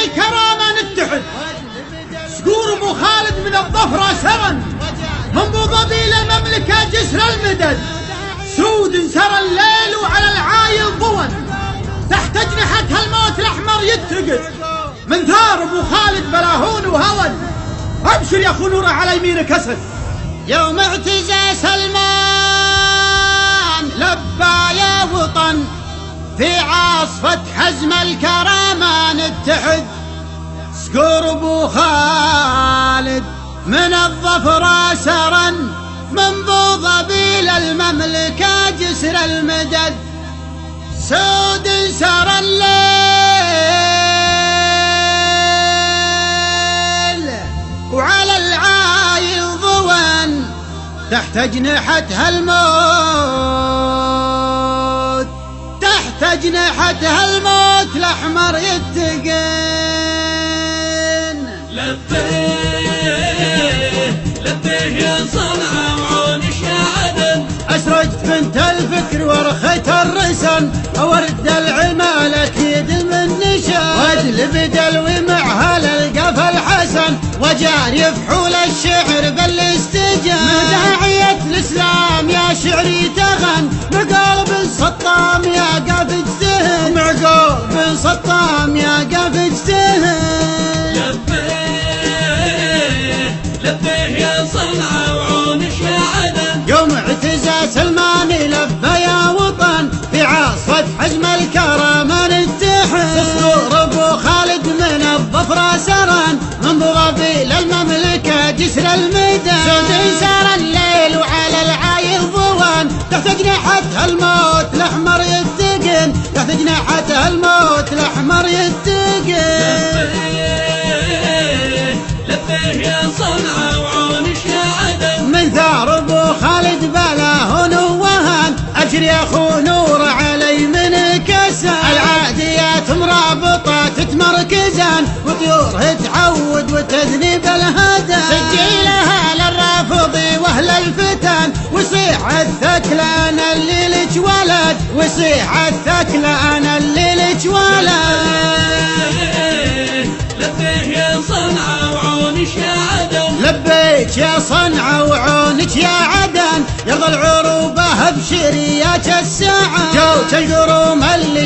الكرامة نتحد. صقور ابو خالد من الظفرة سرا، من ابو ظبي للمملكة جسر المدد. سود سرى الليل وعلى العايل ضوى، تحت اجنحتها الموت الاحمر يتقد. من ثار ابو خالد بلاهون وهون، ابشر يا اخو نوره على يمينك اسد. يوم اعتزى سلمان لبى يا وطن، في عاصفة حزم الكرامة نتحد. صقور ابو خالد من الظفرة سرا، من ابو ظبي للمملكة جسر المدد. سود سرى الليل وعلى العايل ضوى، تحت اجنحتها الموت، تحت اجنحتها الموت الاحمر يتقن. لبيه يا صنعا وعونش يا عدن، أسرجت بنت الفكر ورخت الرسن، ورد العلم الاكيد من نشان. وادل بدلوي مع القفا الحسن، وجاري فحول الشعر بالاستجان. مداعية الاسلام يا شعري تغن، معقول بن سطام يا قف اجتهد، معقول بن سطام يا قف اجتهد. لبيه يا صنعا وعونش يا عدن، يوم اعتزى سلمان لبى يا وطن، في عاصفة حجم الكرامة نتحد. صقور ابو خالد من الظفرة سرا، من ابو ظبي للمملكة جسر المدن. سود سار الليل وعلى العايل ضوان، تحت اجنحتها الموت الاحمر يتقن، تحت اجنحتها الموت الاحمر يتقن. لبيه يا صنعا وعونش يا عدن، من ثار ابو خالد بلاهون وهن، ابشر يا اخو نور علي من كسان. العاديات مرابطة تتمركزان، وطيورها تعود وتذنب الهدى. سجيلها للرافض واهل الفتن، وصيح الثكل انا اللي لك ولد، وصيح الثكل انا اللي لك ولد. لبيه يا صنعا وعونش يا عدن، لبيك يا صنعا وعونك يا عدن، يرضى العروبة بشريات الساعة. جوت القروم اللي